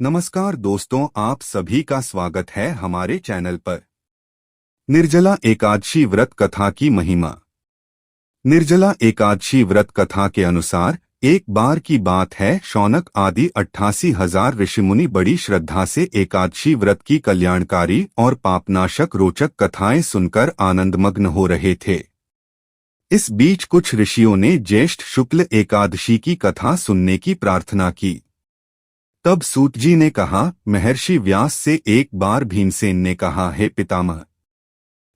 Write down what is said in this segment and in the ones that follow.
नमस्कार दोस्तों, आप सभी का स्वागत है हमारे चैनल पर। निर्जला एकादशी व्रत कथा की महिमा। निर्जला एकादशी व्रत कथा के अनुसार एक बार की बात है, शौनक आदि 88,000 ऋषिमुनि बड़ी श्रद्धा से एकादशी व्रत की कल्याणकारी और पापनाशक रोचक कथाएं सुनकर आनंदमग्न हो रहे थे। इस बीच कुछ ऋषियों ने ज्येष्ठ शुक्ल एकादशी की कथा सुनने की प्रार्थना की। तब सूत जी ने कहा, महर्षि व्यास से एक बार भीमसेन ने कहा, हे पितामह,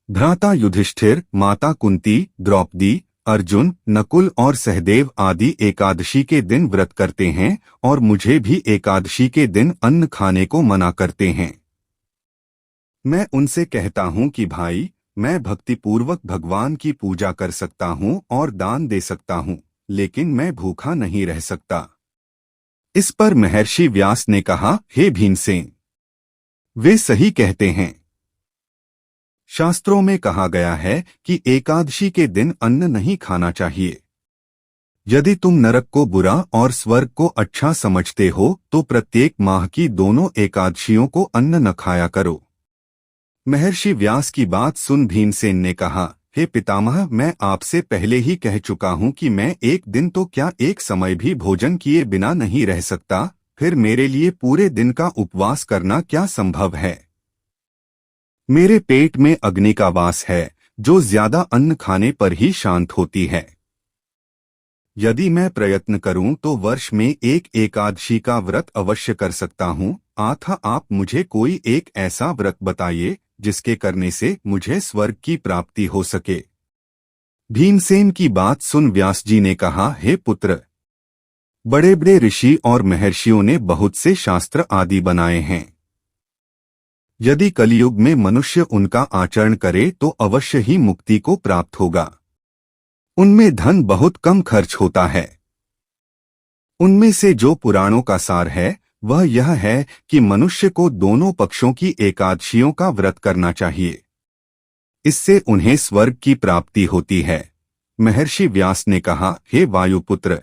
भ्राता युधिष्ठिर, माता कुंती, द्रौपदी, अर्जुन, नकुल और सहदेव आदि एकादशी के दिन व्रत करते हैं और मुझे भी एकादशी के दिन अन्न खाने को मना करते हैं। मैं उनसे कहता हूँ कि भाई, मैं भक्तिपूर्वक भगवान की पूजा कर सकता हूँ और दान दे सकता हूँ, लेकिन मैं भूखा नहीं रह सकता। इस पर महर्षि व्यास ने कहा, हे भीमसेन, वे सही कहते हैं। शास्त्रों में कहा गया है कि एकादशी के दिन अन्न नहीं खाना चाहिए। यदि तुम नरक को बुरा और स्वर्ग को अच्छा समझते हो तो प्रत्येक माह की दोनों एकादशियों को अन्न न खाया करो। महर्षि व्यास की बात सुन भीमसेन ने कहा, हे पितामह, मैं आपसे पहले ही कह चुका हूँ कि मैं एक दिन तो क्या एक समय भी भोजन किए बिना नहीं रह सकता, फिर मेरे लिए पूरे दिन का उपवास करना क्या संभव है। मेरे पेट में अग्नि का वास है, जो ज्यादा अन्न खाने पर ही शांत होती है। यदि मैं प्रयत्न करूं तो वर्ष में एक एकादशी का व्रत अवश्य कर सकता हूं। अतः आप मुझे कोई एक ऐसा व्रत बताइए जिसके करने से मुझे स्वर्ग की प्राप्ति हो सके। भीमसेन की बात सुन व्यास जी ने कहा, हे पुत्र, बड़े बड़े ऋषि और महर्षियों ने बहुत से शास्त्र आदि बनाए हैं। यदि कलियुग में मनुष्य उनका आचरण करे तो अवश्य ही मुक्ति को प्राप्त होगा। उनमें धन बहुत कम खर्च होता है। उनमें से जो पुराणों का सार है वह यह है कि मनुष्य को दोनों पक्षों की एकादशियों का व्रत करना चाहिए। इससे उन्हें स्वर्ग की प्राप्ति होती है। महर्षि व्यास ने कहा, हे वायुपुत्र,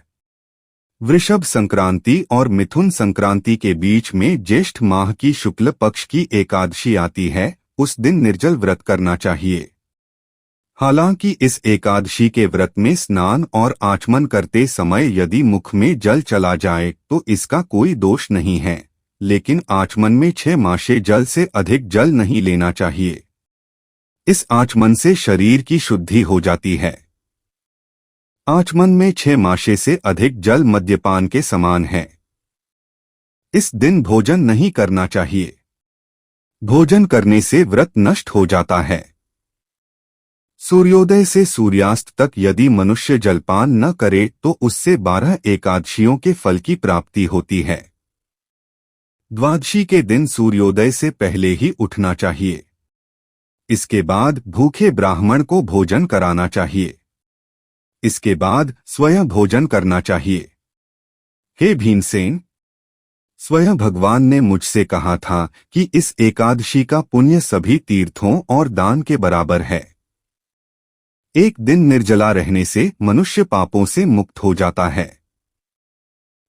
वृषभ संक्रांति और मिथुन संक्रांति के बीच में ज्येष्ठ माह की शुक्ल पक्ष की एकादशी आती है। उस दिन निर्जल व्रत करना चाहिए। हालांकि इस एकादशी के व्रत में स्नान और आचमन करते समय यदि मुख में जल चला जाए तो इसका कोई दोष नहीं है, लेकिन आचमन में 6 मासे जल से अधिक जल नहीं लेना चाहिए। इस आचमन से शरीर की शुद्धि हो जाती है। आचमन में 6 मासे से अधिक जल मद्यपान के समान है। इस दिन भोजन नहीं करना चाहिए। भोजन करने से व्रत नष्ट हो जाता है। सूर्योदय से सूर्यास्त तक यदि मनुष्य जलपान न करे तो उससे 12 एकादशियों के फल की प्राप्ति होती है। द्वादशी के दिन सूर्योदय से पहले ही उठना चाहिए। इसके बाद भूखे ब्राह्मण को भोजन कराना चाहिए। इसके बाद स्वयं भोजन करना चाहिए। हे भीमसेन, स्वयं भगवान ने मुझसे कहा था कि इस एकादशी का पुण्य सभी तीर्थों और दान के बराबर है। एक दिन निर्जला रहने से मनुष्य पापों से मुक्त हो जाता है।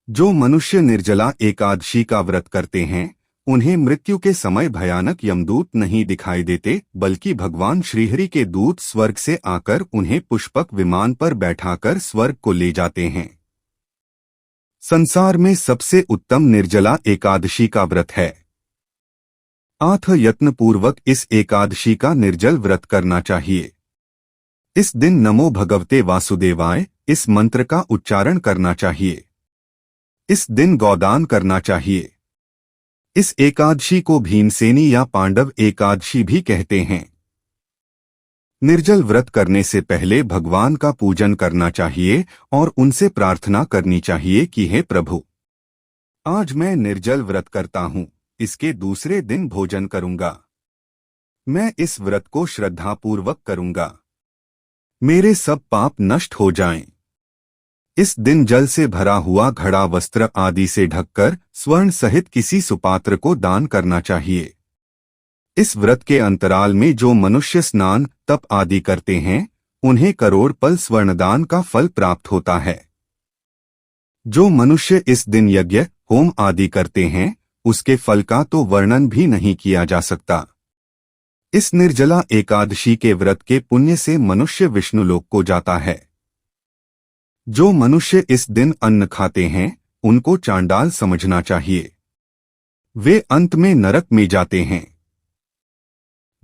जो मनुष्य निर्जला एकादशी का व्रत करते हैं उन्हें मृत्यु के समय भयानक यमदूत नहीं दिखाई देते, बल्कि भगवान श्रीहरि के दूत स्वर्ग से आकर उन्हें पुष्पक विमान पर बैठाकर स्वर्ग को ले जाते हैं। संसार में सबसे उत्तम निर्जला एकादशी का व्रत है। अतः यत्नपूर्वक इस एकादशी का निर्जल व्रत करना चाहिए। इस दिन नमो भगवते वासुदेवाय इस मंत्र का उच्चारण करना चाहिए। इस दिन गौदान करना चाहिए। इस एकादशी को भीमसेनी या पांडव एकादशी भी कहते हैं। निर्जल व्रत करने से पहले भगवान का पूजन करना चाहिए और उनसे प्रार्थना करनी चाहिए कि हे प्रभु, आज मैं निर्जल व्रत करता हूँ, इसके दूसरे दिन भोजन करूंगा। मैं इस व्रत को श्रद्धापूर्वक करूंगा। मेरे सब पाप नष्ट हो जाएं। इस दिन जल से भरा हुआ घड़ा वस्त्र आदि से ढककर स्वर्ण सहित किसी सुपात्र को दान करना चाहिए। इस व्रत के अंतराल में जो मनुष्य स्नान तप आदि करते हैं उन्हें करोड़ पल स्वर्णदान का फल प्राप्त होता है। जो मनुष्य इस दिन यज्ञ होम आदि करते हैं उसके फल का तो वर्णन भी नहीं किया जा सकता। इस निर्जला एकादशी के व्रत के पुण्य से मनुष्य विष्णुलोक को जाता है। जो मनुष्य इस दिन अन्न खाते हैं उनको चांडाल समझना चाहिए, वे अंत में नरक में जाते हैं।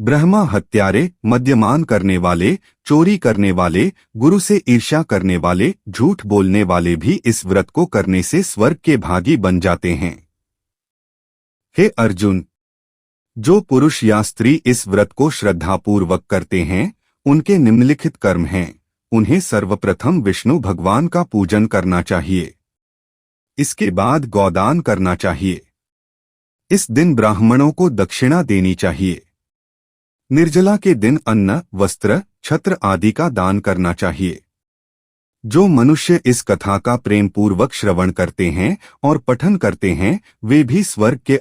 ब्रह्मा हत्यारे, मद्यपान करने वाले, चोरी करने वाले, गुरु से ईर्ष्या करने वाले, झूठ बोलने वाले भी इस व्रत को करने से स्वर्ग के भागी बन जाते हैं। हे अर्जुन, जो पुरुष या स्त्री इस व्रत को श्रद्धापूर्वक करते हैं उनके निम्नलिखित कर्म हैं। उन्हें सर्वप्रथम विष्णु भगवान का पूजन करना चाहिए। इसके बाद गौदान करना चाहिए। इस दिन ब्राह्मणों को दक्षिणा देनी चाहिए। निर्जला के दिन अन्न, वस्त्र, छत्र आदि का दान करना चाहिए। जो मनुष्य इस कथा का प्रेम पूर्वक श्रवण करते हैं और पठन करते हैं वे भी स्वर्ग के